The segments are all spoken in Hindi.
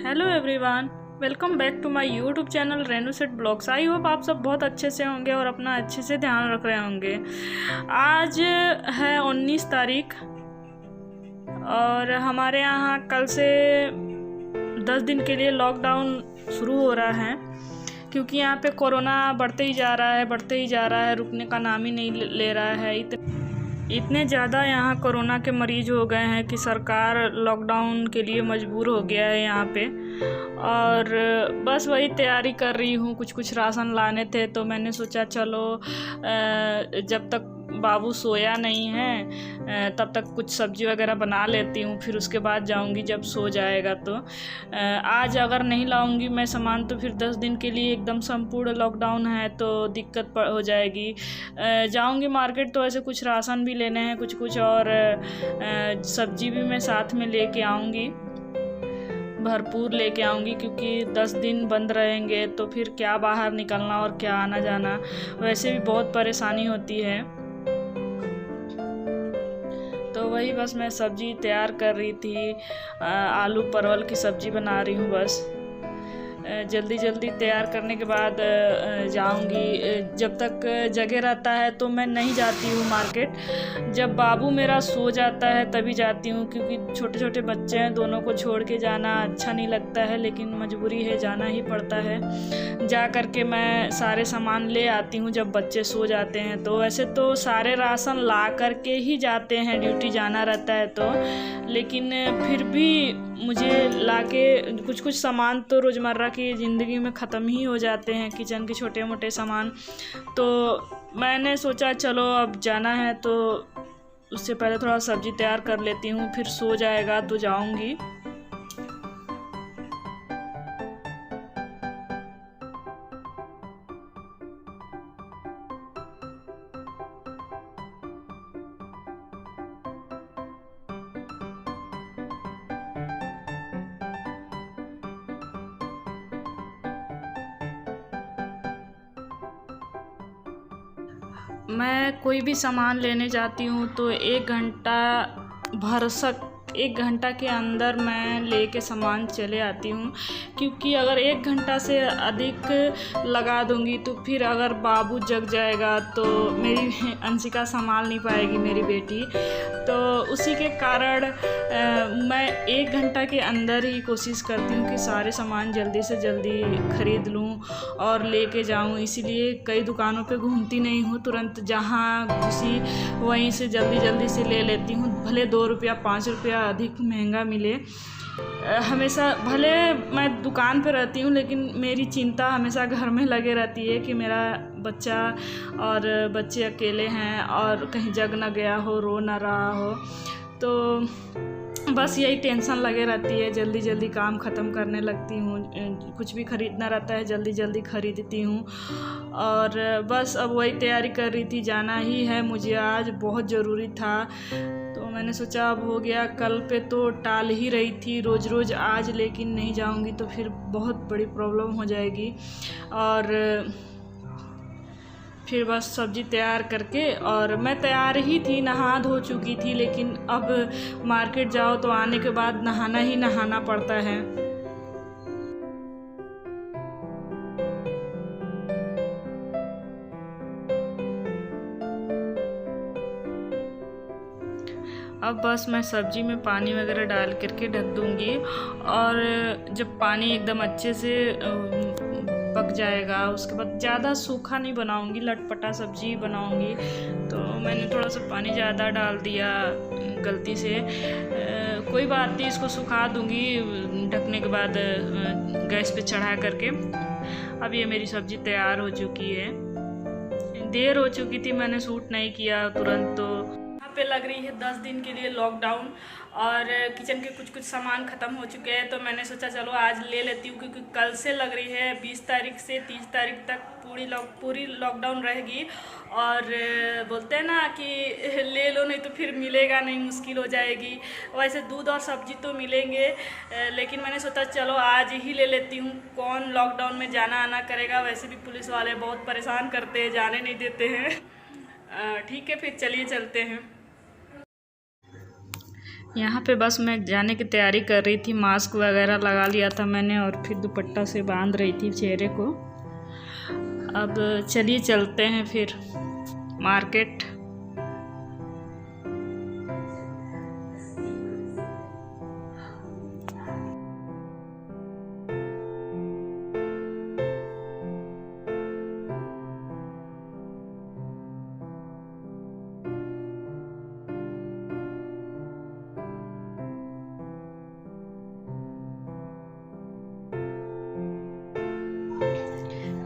Hello everyone, welcome back to my YouTube channel Renu set blogs. I hope आप सब बहुत अच्छे से होंगे और अपना अच्छे से ध्यान रख रहे होंगे। आज है 19 तारीख और हमारे यहाँ कल से 10 दिन के लिए लॉकडाउन शुरू हो रहा है, क्योंकि यहाँ पे कोरोना बढ़ते ही जा रहा है, रुकने का नाम ही नहीं ले रहा है। इतने ज़्यादा यहाँ कोरोना के मरीज हो गए हैं कि सरकार लॉकडाउन के लिए मजबूर हो गया है यहाँ पे। और बस वही तैयारी कर रही हूँ। कुछ राशन लाने थे तो मैंने सोचा चलो जब तक बाबू सोया नहीं है तब तक कुछ सब्जी वगैरह बना लेती हूँ, फिर उसके बाद जाऊँगी जब सो जाएगा। तो आज अगर नहीं लाऊँगी मैं सामान तो फिर 10 दिन के लिए एकदम संपूर्ण लॉकडाउन है तो दिक्कत हो जाएगी। जाऊँगी मार्केट तो ऐसे कुछ राशन भी लेने हैं, कुछ और सब्जी भी मैं साथ में लेके आऊँगी, भरपूर लेके आऊँगी, क्योंकि 10 दिन बंद रहेंगे तो फिर क्या बाहर निकलना और क्या आना जाना, वैसे भी बहुत परेशानी होती है। तो वही बस मैं सब्जी तैयार कर रही थी, आलू परवल की सब्जी बना रही हूँ। बस जल्दी तैयार करने के बाद जाऊंगी। जब तक जगह रहता है तो मैं नहीं जाती हूँ मार्केट, जब बाबू मेरा सो जाता है तभी जाती हूँ, क्योंकि छोटे बच्चे हैं, दोनों को छोड़ के जाना अच्छा नहीं लगता है, लेकिन मजबूरी है, जाना ही पड़ता है। जा कर के मैं सारे सामान ले आती हूँ जब बच्चे सो जाते हैं। तो वैसे तो सारे राशन ला कर के ही जाते हैं, ड्यूटी जाना रहता है तो, लेकिन फिर भी मुझे लाके कुछ सामान तो रोज़मर्रा की ज़िंदगी में ख़त्म ही हो जाते हैं, किचन के छोटे मोटे सामान। तो मैंने सोचा चलो अब जाना है तो उससे पहले थोड़ा सब्ज़ी तैयार कर लेती हूँ, फिर सो जाएगा तो जाऊँगी। मैं कोई भी सामान लेने जाती हूँ तो 1 घंटा के अंदर मैं लेके सामान चले आती हूँ, क्योंकि अगर 1 घंटा से अधिक लगा दूँगी तो फिर अगर बाबू जग जाएगा तो मेरी अंशिका संभाल नहीं पाएगी, मेरी बेटी। तो उसी के कारण मैं 1 घंटा के अंदर ही कोशिश करती हूँ कि सारे सामान जल्दी से जल्दी ख़रीद लूँ और लेके जाऊँ। इसीलिए कई दुकानों पे घूमती नहीं हूँ, तुरंत जहाँ घुसी वहीं से जल्दी से ले लेती हूँ, भले 2 रुपया 5 रुपया अधिक महंगा मिले। हमेशा भले मैं दुकान पे रहती हूँ, लेकिन मेरी चिंता हमेशा घर में लगे रहती है कि मेरा बच्चा और बच्चे अकेले हैं और कहीं जग ना गया हो, रो ना रहा हो। तो बस यही टेंशन लगे रहती है। जल्दी काम ख़त्म करने लगती हूँ, कुछ भी ख़रीदना रहता है जल्दी खरीदती हूँ। और बस अब वही तैयारी कर रही थी, जाना ही है मुझे, आज बहुत ज़रूरी था। तो मैंने सोचा अब हो गया, कल पे तो टाल ही रही थी रोज़ आज, लेकिन नहीं जाऊँगी तो फिर बहुत बड़ी प्रॉब्लम हो जाएगी। और फिर बस सब्ज़ी तैयार करके, और मैं तैयार ही थी, नहा धो चुकी थी, लेकिन अब मार्केट जाओ तो आने के बाद नहाना ही नहाना पड़ता है। अब बस मैं सब्ज़ी में पानी वगैरह डाल करके ढक दूँगी, और जब पानी एकदम अच्छे से पक जाएगा उसके बाद ज़्यादा सूखा नहीं बनाऊँगी, लटपटा सब्ज़ी बनाऊँगी। तो मैंने थोड़ा सा पानी ज़्यादा डाल दिया गलती से, कोई बात नहीं, इसको सुखा दूँगी ढकने के बाद गैस पे चढ़ा करके। अब ये मेरी सब्ज़ी तैयार हो चुकी है, देर हो चुकी थी, मैंने शूट नहीं किया तुरंत। तो पे लग रही है 10 दिन के लिए लॉकडाउन, और किचन के कुछ सामान ख़त्म हो चुके हैं, तो मैंने सोचा चलो आज ले लेती हूँ, क्योंकि कल से लग रही है 20 तारीख से 30 तारीख तक पूरी लॉकडाउन रहेगी। और बोलते हैं ना कि ले लो नहीं तो फिर मिलेगा नहीं, मुश्किल हो जाएगी। वैसे दूध और सब्जी तो मिलेंगे, लेकिन मैंने सोचा चलो आज ही ले लेती हूँ, कौन लॉकडाउन में जाना आना करेगा, वैसे भी पुलिस वाले बहुत परेशान करते हैं, जाने नहीं देते हैं। ठीक है, फिर चलिए चलते हैं। यहाँ पे बस मैं जाने की तैयारी कर रही थी, मास्क वगैरह लगा लिया था मैंने और फिर दुपट्टा से बांध रही थी चेहरे को। अब चलिए चलते हैं फिर मार्केट।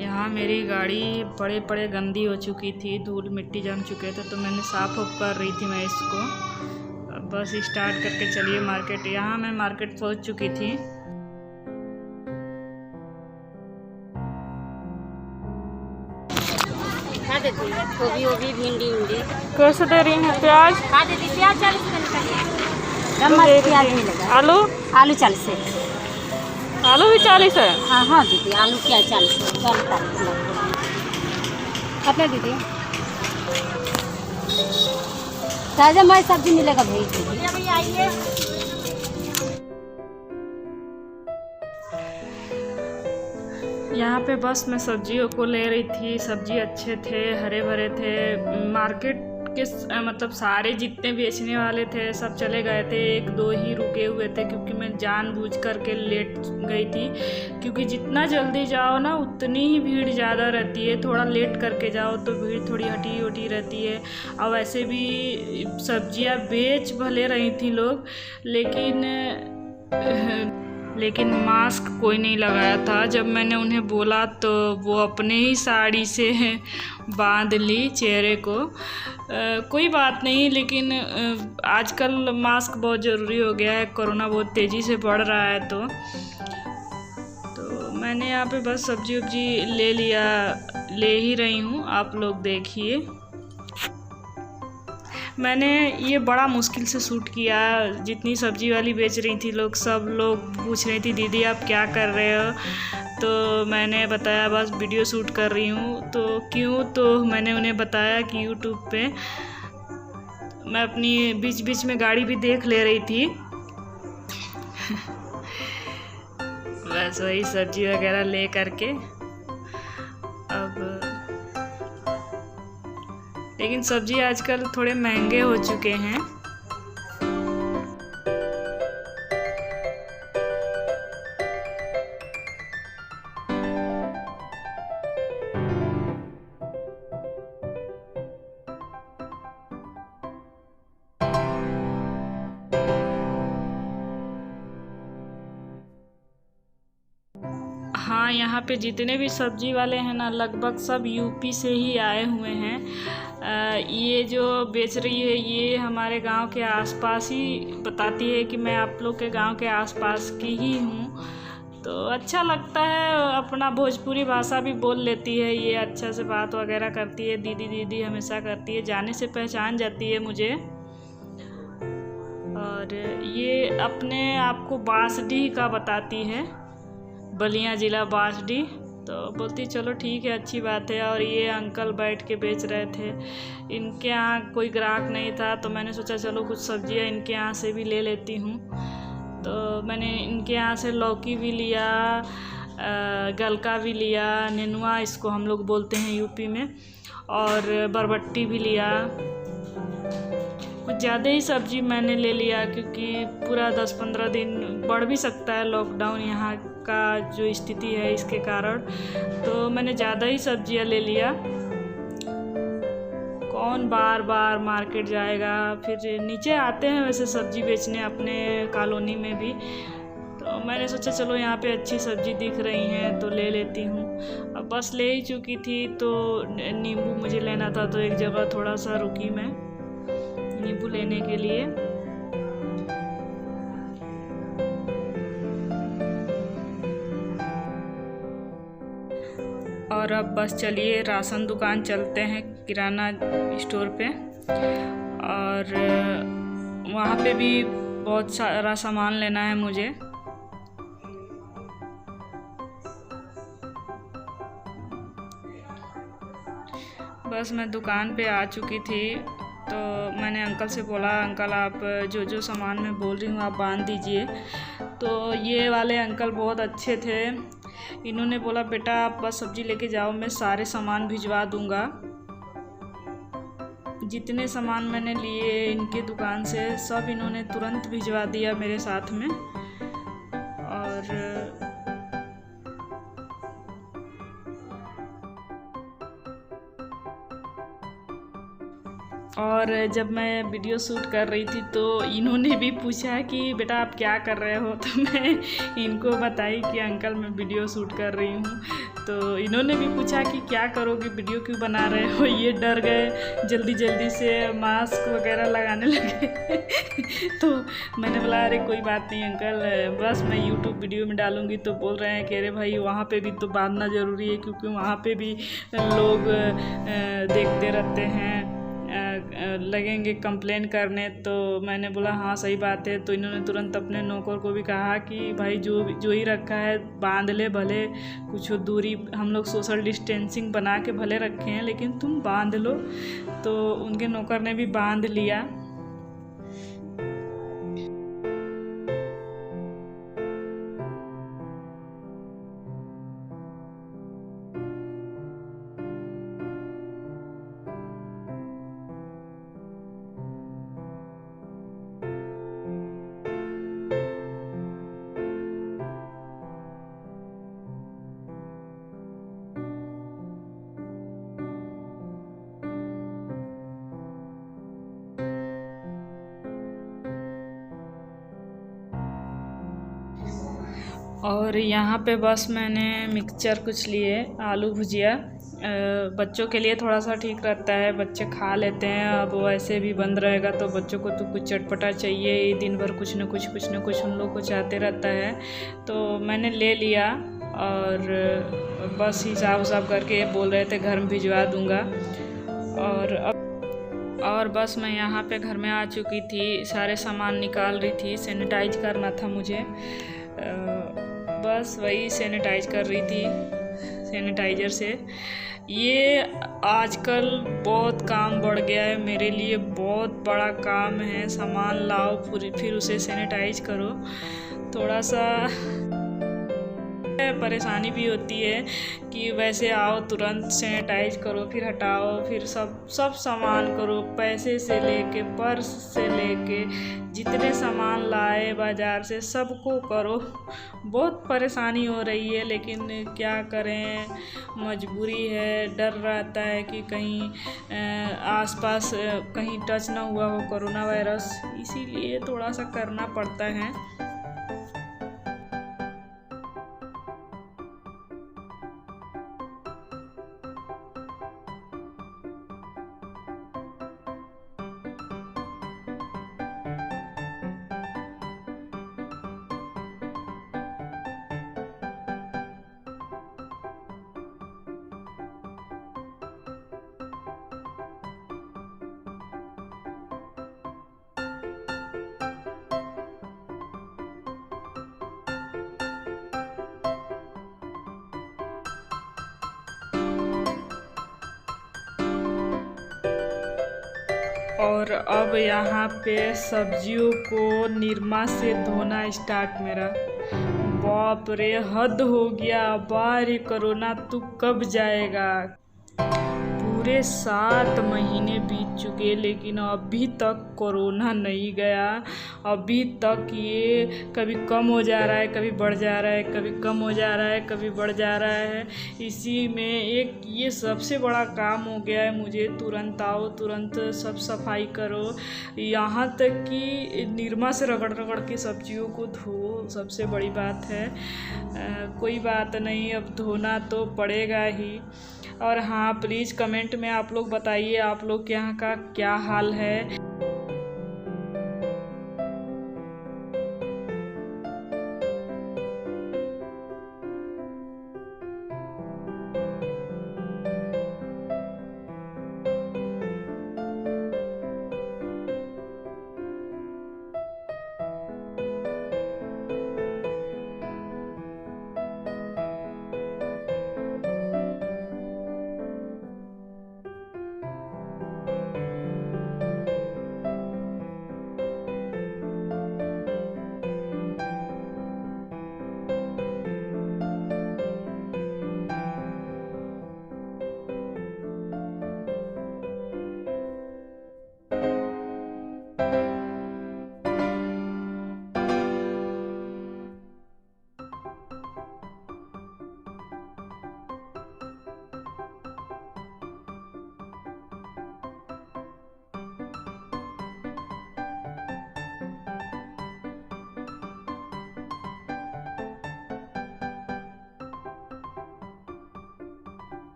यहाँ मेरी गाड़ी बड़े गंदी हो चुकी थी, धूल मिट्टी जम चुके थे, तो मैंने साफ ऑफ कर रही थी मैं इसको। अब बस स्टार्ट करके चलिए मार्केट। यहाँ मैं मार्केट पहुँच चुकी थी। गोभी वोभी भिंडी उंडी कैसे दे रही हैं? प्याज दीदी, प्याज 40 तो प्याज मिलेगा। आलू 40 है। आलू भी 40 है? हाँ दीदी, आलू क्या 40 है? 40 अपने दीदी ताजा मैं सब्जी मिलेगा भेज दीजिए। आइए। यहाँ पे बस मैं सब्जियों को ले रही थी। सब्जी अच्छे थे, हरे भरे थे। मार्केट के मतलब सारे जितने बेचने वाले थे सब चले गए थे, 1-2 ही रुके हुए थे, क्योंकि मैं जानबूझ करके लेट गई थी। क्योंकि जितना जल्दी जाओ ना उतनी ही भीड़ ज़्यादा रहती है, थोड़ा लेट करके जाओ तो भीड़ थोड़ी हटी रहती है। और वैसे भी सब्जियाँ बेच भले रही थी लोग, लेकिन मास्क कोई नहीं लगाया था। जब मैंने उन्हें बोला तो वो अपने ही साड़ी से बांध ली चेहरे को। कोई बात नहीं, लेकिन आजकल मास्क बहुत ज़रूरी हो गया है, कोरोना बहुत तेज़ी से बढ़ रहा है। तो मैंने यहाँ पे बस सब्जी वब्जी ले ही रही हूँ, आप लोग देखिए। मैंने ये बड़ा मुश्किल से शूट किया। जितनी सब्जी वाली बेच रही थी लोग, सब लोग पूछ रही थी दीदी आप क्या कर रहे हो, तो मैंने बताया बस वीडियो शूट कर रही हूँ। तो क्यों, तो मैंने उन्हें बताया कि यूट्यूब पे मैं अपनी बीच में गाड़ी भी देख ले रही थी। बस वही सब्जी वगैरह ले करके। अब लेकिन सब्जी आजकल थोड़े महंगे हो चुके हैं। हाँ, यहाँ पे जितने भी सब्जी वाले हैं ना, लगभग सब यूपी से ही आए हुए हैं। ये जो बेच रही है ये हमारे गांव के आसपास ही बताती है कि मैं आप लोग के गांव के आसपास की ही हूँ। तो अच्छा लगता है, अपना भोजपुरी भाषा भी बोल लेती है ये, अच्छा से बात वगैरह करती है, दीदी दीदी हमेशा करती है, जाने से पहचान जाती है मुझे। और ये अपने आप को बांसडीह का बताती है, बलिया ज़िला बांसडीह। तो बोलती चलो ठीक है, अच्छी बात है। और ये अंकल बैठ के बेच रहे थे, इनके यहाँ कोई ग्राहक नहीं था, तो मैंने सोचा चलो कुछ सब्जियाँ इनके यहाँ से भी ले लेती हूँ। तो मैंने इनके यहाँ से लौकी भी लिया, गलका भी लिया, नेनुआ इसको हम लोग बोलते हैं यूपी में, और बरबट्टी भी लिया। कुछ ज़्यादा ही सब्जी मैंने ले लिया, क्योंकि पूरा 10-15 दिन बढ़ भी सकता है लॉकडाउन यहाँ का जो स्थिति है इसके कारण। तो मैंने ज़्यादा ही सब्जियाँ ले लिया। कौन बार बार मार्केट जाएगा। फिर नीचे आते हैं वैसे सब्जी बेचने अपने कॉलोनी में भी, तो मैंने सोचा चलो यहाँ पे अच्छी सब्जी दिख रही हैं तो ले लेती हूँ। अब बस ले ही चुकी थी, तो नींबू मुझे लेना था, तो एक जगह थोड़ा सा रुकी मैं नींबू लेने के लिए। और अब बस चलिए राशन दुकान चलते हैं, किराना स्टोर पे, और वहाँ पे भी बहुत सारा सामान लेना है मुझे। बस मैं दुकान पे आ चुकी थी। तो मैंने अंकल से बोला, अंकल आप जो जो सामान मैं बोल रही हूँ आप बांध दीजिए। तो ये वाले अंकल बहुत अच्छे थे। इन्होंने बोला बेटा आप बस सब्ज़ी लेके जाओ, मैं सारे सामान भिजवा दूँगा। जितने सामान मैंने लिए इनके दुकान से सब इन्होंने तुरंत भिजवा दिया मेरे साथ में। और जब मैं वीडियो शूट कर रही थी तो इन्होंने भी पूछा कि बेटा आप क्या कर रहे हो। तो मैं इनको बताई कि अंकल मैं वीडियो शूट कर रही हूँ। तो इन्होंने भी पूछा कि क्या करोगे, वीडियो क्यों बना रहे हो। ये डर गए, जल्दी जल्दी से मास्क वगैरह लगाने लगे। तो मैंने बोला अरे कोई बात नहीं अंकल, बस मैं यूट्यूब वीडियो में डालूँगी। तो बोल रहे हैं कि अरे भाई वहाँ पे भी तो बांधना ज़रूरी है, क्योंकि वहाँ पे भी लोग देखते रहते हैं, लगेंगे कंप्लेन करने। तो मैंने बोला हाँ सही बात है। तो इन्होंने तुरंत अपने नौकर को भी कहा कि भाई जो ही रखा है बांध ले, भले कुछ दूरी हम लोग सोशल डिस्टेंसिंग बना के भले रखे हैं, लेकिन तुम बांध लो। तो उनके नौकर ने भी बांध लिया। और यहाँ पे बस मैंने मिक्सचर कुछ लिए, आलू भुजिया। बच्चों के लिए थोड़ा सा ठीक रहता है, बच्चे खा लेते हैं। अब वैसे भी बंद रहेगा तो बच्चों को तो कुछ चटपटा चाहिए, दिन भर कुछ न कुछ उन लोग को चाहते रहता है। तो मैंने ले लिया और बस हिसाब उसाब करके बोल रहे थे घर में भिजवा दूँगा। और बस मैं यहाँ पे घर में आ चुकी थी, सारे सामान निकाल रही थी। सैनिटाइज करना था मुझे, बस वही सैनिटाइज कर रही थी सैनिटाइज़र से। ये आजकल बहुत काम बढ़ गया है, मेरे लिए बहुत बड़ा काम है। सामान लाओ फिर उसे सैनिटाइज करो, थोड़ा सा परेशानी भी होती है कि वैसे आओ तुरंत सैनिटाइज करो, फिर हटाओ, फिर सब सामान करो, पैसे से लेके पर्स से लेके जितने सामान लाए बाज़ार से सबको करो। बहुत परेशानी हो रही है, लेकिन क्या करें, मजबूरी है। डर रहता है कि कहीं आसपास कहीं टच ना हुआ हो कोरोना वायरस, इसीलिए थोड़ा सा करना पड़ता है। और अब यहाँ पे सब्जियों को निरमा से धोना स्टार्ट मेरा। बाप रे हद हो गया, बारे कोरोना तू कब जाएगा। पूरे 7 महीने बीत चुके, लेकिन अभी तक कोरोना नहीं गया। अभी तक ये कभी कम हो जा रहा है, कभी बढ़ जा रहा है, कभी कम हो जा रहा है, कभी बढ़ जा रहा है। इसी में एक ये सबसे बड़ा काम हो गया है मुझे। तुरंत आओ, तुरंत सब सफाई करो, यहाँ तक कि निरमा से रगड़ रगड़ के सब्जियों को धो, सबसे बड़ी बात है। कोई बात नहीं, अब धोना तो पड़ेगा ही। और हाँ, प्लीज़ कमेंट में आप लोग बताइए आप लोग के यहाँ का क्या हाल है।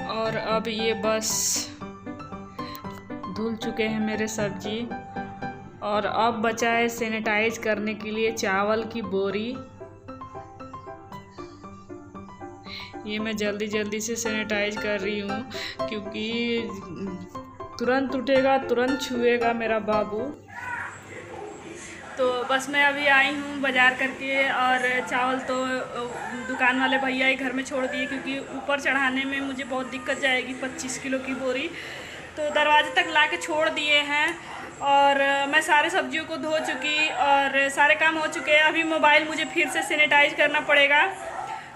और अब ये बस धुल चुके हैं मेरे सब्जी। और अब बचा है सैनिटाइज करने के लिए चावल की बोरी। ये मैं जल्दी जल्दी से सैनिटाइज कर रही हूँ क्योंकि तुरंत उठेगा तुरंत छुएगा मेरा बाबू। तो बस मैं अभी आई हूँ बाज़ार करके, और चावल तो दुकान वाले भैया ही घर में छोड़ दिए क्योंकि ऊपर चढ़ाने में मुझे बहुत दिक्कत जाएगी। 25 किलो की बोरी तो दरवाजे तक ला के छोड़ दिए हैं। और मैं सारे सब्जियों को धो चुकी और सारे काम हो चुके हैं। अभी मोबाइल मुझे फिर से सैनिटाइज करना पड़ेगा।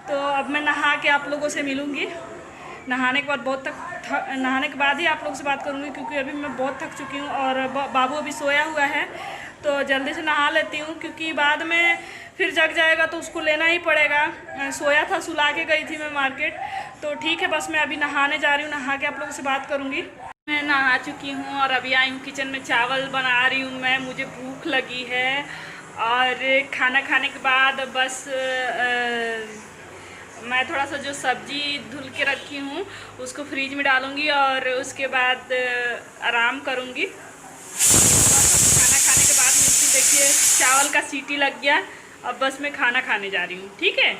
तो अब मैं नहा के आप लोगों से मिलूँगी। नहाने के बाद नहाने के बाद ही आप लोगों से बात करूँगी क्योंकि अभी मैं बहुत थक चुकी हूँ और बाबू अभी सोया हुआ है। तो जल्दी से नहा लेती हूँ क्योंकि बाद में फिर जग जाएगा तो उसको लेना ही पड़ेगा। सोया था, सुला के गई थी मैं मार्केट। तो ठीक है, बस मैं अभी नहाने जा रही हूँ। नहा के आप लोगों से बात करूँगी। मैं नहा चुकी हूँ और अभी आई हूँ किचन में, चावल बना रही हूँ मैं। मुझे भूख लगी है और खाना खाने के बाद बस मैं थोड़ा सा जो सब्जी धुल के रखी हूँ उसको फ्रीज में डालूँगी और उसके बाद आराम करूँगी। खाना खाने के बाद मिलती। देखिए चावल का सीटी लग गया। अब बस मैं खाना खाने जा रही हूँ। ठीक है।